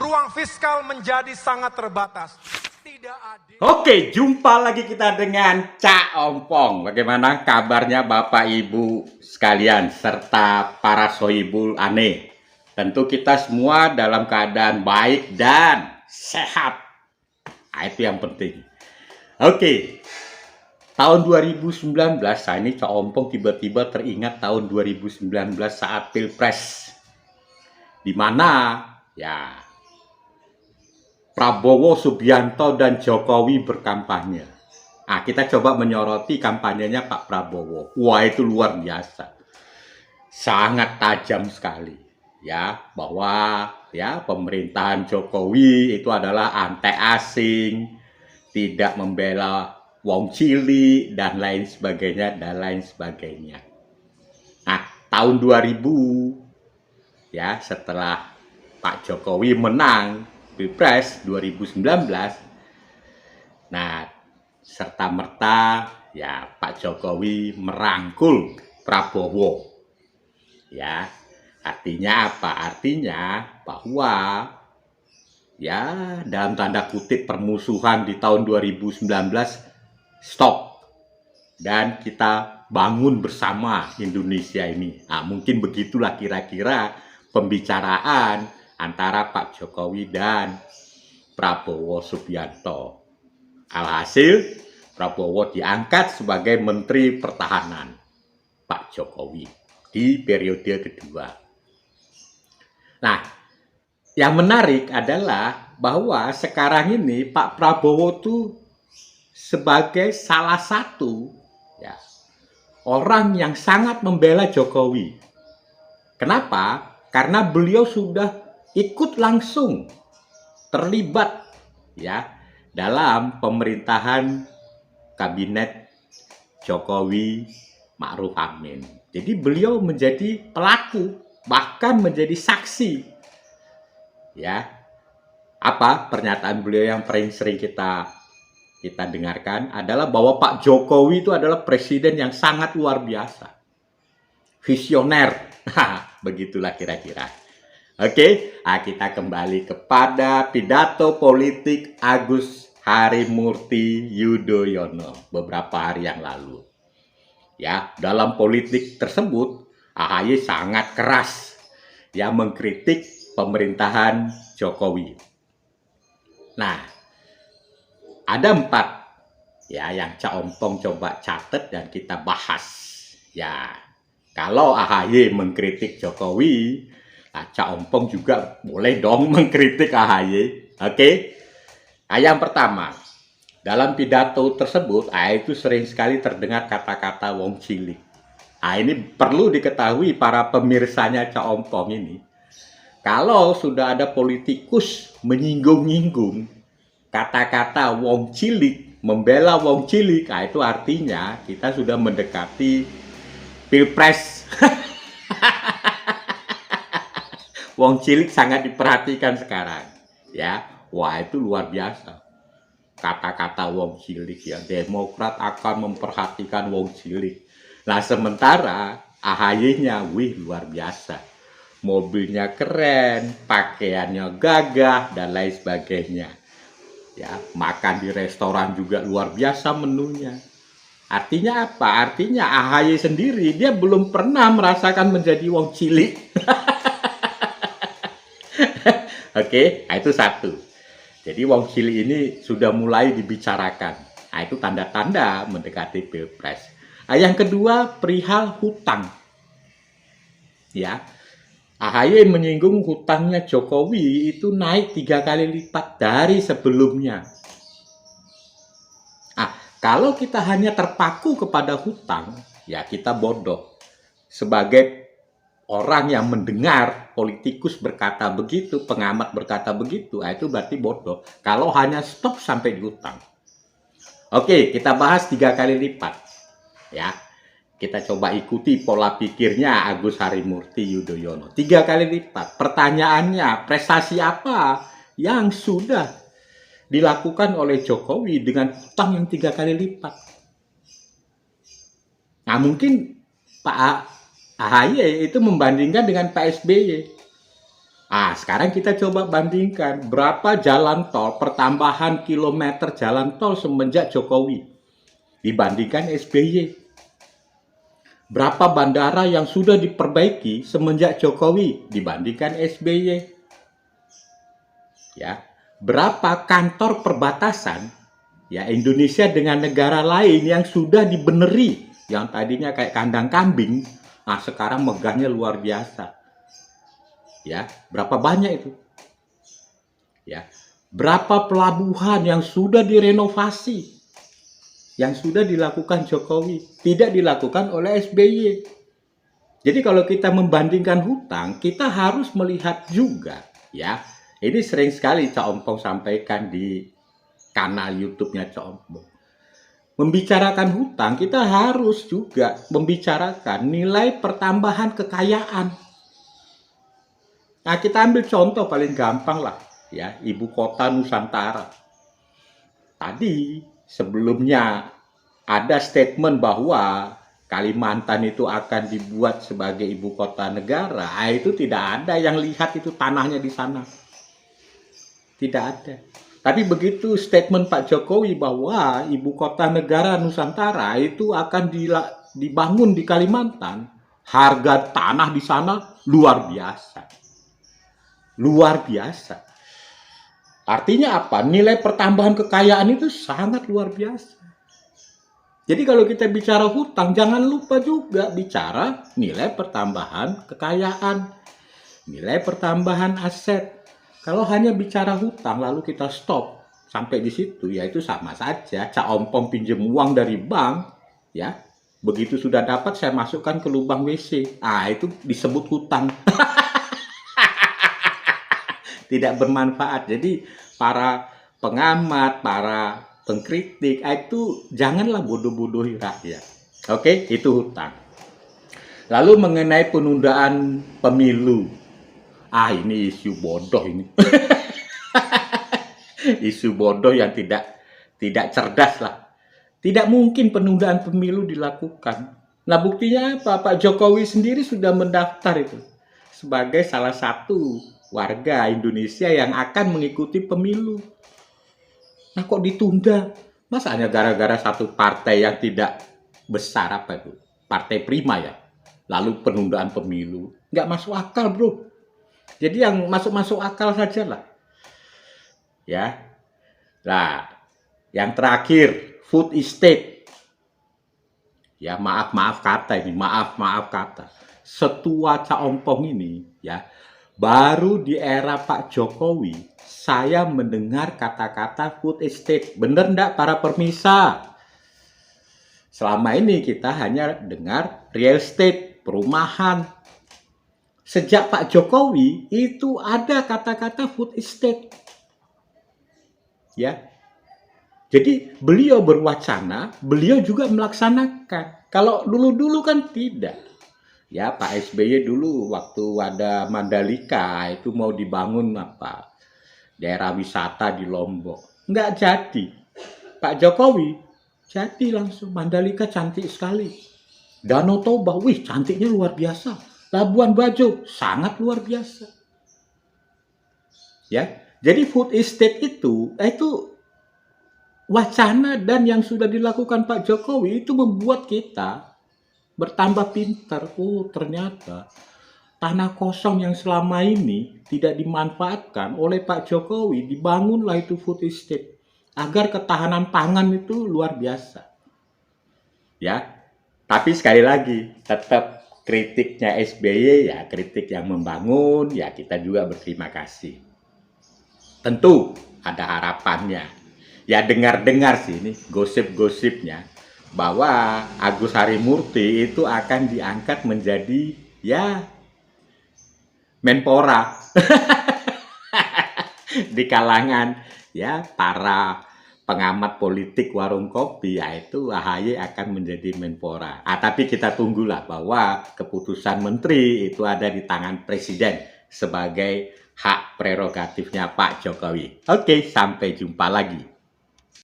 ruang fiskal menjadi sangat terbatas. Tidak adil. Oke, jumpa lagi kita dengan Cak Ompong. Bagaimana kabarnya Bapak Ibu sekalian serta para sohibul aneh? Tentu kita semua dalam keadaan baik dan sehat. Nah, itu yang penting. Oke, tahun 2019, ini Cak Ompong tiba-tiba teringat tahun 2019 saat Pilpres. Di mana ya Prabowo, Subianto, dan Jokowi berkampanye. Nah, kita coba menyoroti kampanyenya Pak Prabowo. Wah, itu luar biasa. Sangat tajam sekali. Ya, bahwa ya pemerintahan Jokowi itu adalah anti asing, tidak membela wong cilik, dan lain sebagainya, dan lain sebagainya. Nah, tahun 2000, ya setelah Pak Jokowi menang Pilpres 2019, nah serta-merta ya Pak Jokowi merangkul Prabowo. Ya, artinya apa? Artinya bahwa ya dalam tanda kutip permusuhan di tahun 2019 stop dan kita bangun bersama Indonesia ini. Nah, mungkin begitulah kira-kira pembicaraan antara Pak Jokowi dan Prabowo Subianto. Alhasil, Prabowo diangkat sebagai Menteri Pertahanan Pak Jokowi di periode kedua. Nah, yang menarik adalah bahwa sekarang ini Pak Prabowo tuh sebagai salah satu ya orang yang sangat membela Jokowi. Kenapa? Karena beliau sudah ikut langsung terlibat ya dalam pemerintahan kabinet Jokowi Ma'ruf Amin. Jadi beliau menjadi pelaku, bahkan menjadi saksi. Ya. Apa pernyataan beliau yang paling sering kita dengarkan adalah bahwa Pak Jokowi itu adalah presiden yang sangat luar biasa. Visioner. Begitulah kira-kira. Oke, kita kembali kepada pidato politik Agus Harimurti Yudhoyono beberapa hari yang lalu. Ya, dalam politik tersebut AHY sangat keras ya mengkritik pemerintahan Jokowi. Nah, ada 4 ya yang Cak Ompong coba catat dan kita bahas. Ya, kalau AHY mengkritik Jokowi, nah Cak Ompong juga boleh dong mengkritik AHY. Oke? Nah, yang pertama, dalam pidato tersebut, itu sering sekali terdengar kata-kata wong cilik. Nah, ini perlu diketahui para pemirsanya Cak Ompong ini. Kalau sudah ada politikus menyinggung-nyinggung kata-kata wong cilik, membela wong cilik, itu artinya kita sudah mendekati Pilpres. Wong cilik sangat diperhatikan sekarang. Ya, wah itu luar biasa. Kata-kata wong cilik ya, Demokrat akan memperhatikan wong cilik. Nah, sementara AHY-nya luar biasa. Mobilnya keren, pakaiannya gagah dan lain sebagainya. Ya, makan di restoran juga luar biasa menunya. Artinya apa? Artinya AHY sendiri dia belum pernah merasakan menjadi wong cilik. Oke, itu satu. Jadi wong cilik ini sudah mulai dibicarakan. Nah, itu tanda-tanda mendekati Pilpres. Nah, yang kedua perihal hutang. Ya, AHY menyinggung hutangnya Jokowi itu naik 3 kali lipat dari sebelumnya. Kalau kita hanya terpaku kepada hutang, ya kita bodoh. Sebagai orang yang mendengar politikus berkata begitu, pengamat berkata begitu, itu berarti bodoh. Kalau hanya stop sampai di hutang. Oke, kita bahas 3 kali lipat. Ya, kita coba ikuti pola pikirnya Agus Harimurti Yudhoyono. 3 kali lipat. Pertanyaannya, prestasi apa yang sudah dilakukan oleh Jokowi dengan hutang yang 3 kali lipat? Nah, mungkin Pak AHY itu membandingkan dengan Pak SBY. Sekarang kita coba bandingkan berapa jalan tol, pertambahan kilometer jalan tol semenjak Jokowi dibandingkan SBY. Berapa bandara yang sudah diperbaiki semenjak Jokowi dibandingkan SBY. Ya, berapa kantor perbatasan ya Indonesia dengan negara lain yang sudah dibeneri, yang tadinya kayak kandang kambing, sekarang megahnya luar biasa. Ya, berapa banyak itu? Ya, berapa pelabuhan yang sudah direnovasi, yang sudah dilakukan Jokowi, tidak dilakukan oleh SBY. Jadi kalau kita membandingkan hutang, kita harus melihat juga, ya. Ini sering sekali Cak Ompong sampaikan di kanal YouTube-nya Cak Ompong. Membicarakan hutang, kita harus juga membicarakan nilai pertambahan kekayaan. Nah, kita ambil contoh paling gampang lah, ya, ibu kota Nusantara. Tadi sebelumnya ada statement bahwa Kalimantan itu akan dibuat sebagai ibu kota negara. Itu tidak ada yang lihat itu tanahnya di sana. Tidak ada. Tapi begitu statement Pak Jokowi bahwa ibu kota negara Nusantara itu akan dibangun di Kalimantan, harga tanah di sana luar biasa. Luar biasa. Artinya apa? Nilai pertambahan kekayaan itu sangat luar biasa. Jadi kalau kita bicara hutang, jangan lupa juga bicara nilai pertambahan kekayaan, nilai pertambahan aset. Kalau hanya bicara hutang lalu kita stop sampai di situ, ya itu sama saja. Cak Ompong pinjam uang dari bank, ya. Begitu sudah dapat saya masukkan ke lubang WC. Itu disebut hutang. Tidak bermanfaat. Jadi para pengamat, para pengkritik itu janganlah bodoh-bodohi rakyat. Oke, itu hutang. Lalu mengenai penundaan pemilu. Ini isu bodoh ini. Isu bodoh yang tidak cerdas lah. Tidak mungkin penundaan pemilu dilakukan. Nah, buktinya apa? Pak Jokowi sendiri sudah mendaftar itu sebagai salah satu warga Indonesia yang akan mengikuti pemilu. Nah, kok ditunda? Masa hanya gara-gara satu partai yang tidak besar, apa itu? Partai prima ya. Lalu penundaan pemilu. Nggak masuk akal, bro. Jadi yang masuk-masuk akal saja lah. Ya. Nah, yang terakhir, food estate. Ya, maaf kata ini, maaf kata. Setua Cak Ompong ini, ya, baru di era Pak Jokowi, saya mendengar kata-kata food estate. Bener enggak para permisa? Selama ini kita hanya dengar real estate, perumahan. Sejak Pak Jokowi, itu ada kata-kata food estate. Ya. Jadi beliau berwacana, beliau juga melaksanakan. Kalau dulu-dulu kan tidak. Ya, Pak SBY dulu waktu ada Mandalika itu mau dibangun daerah wisata di Lombok. Nggak jadi. Pak Jokowi jadi langsung. Mandalika cantik sekali. Danau Toba, wih cantiknya luar biasa. Labuan Bajo sangat luar biasa. Ya, jadi food estate itu wacana dan yang sudah dilakukan Pak Jokowi itu membuat kita bertambah pintar. Ternyata tanah kosong yang selama ini tidak dimanfaatkan oleh Pak Jokowi, dibangunlah itu food estate agar ketahanan pangan itu luar biasa. Ya, tapi sekali lagi tetap kritiknya SBY ya kritik yang membangun, ya kita juga berterima kasih. Tentu ada harapannya. Ya dengar-dengar sih ini gosip-gosipnya bahwa Agus Harimurti itu akan diangkat menjadi ya Menpora di kalangan ya para pengamat politik warung kopi, yaitu AHY akan menjadi Menpora. Tapi kita tunggulah bahwa keputusan menteri itu ada di tangan presiden sebagai hak prerogatifnya Pak Jokowi. Oke, sampai jumpa lagi.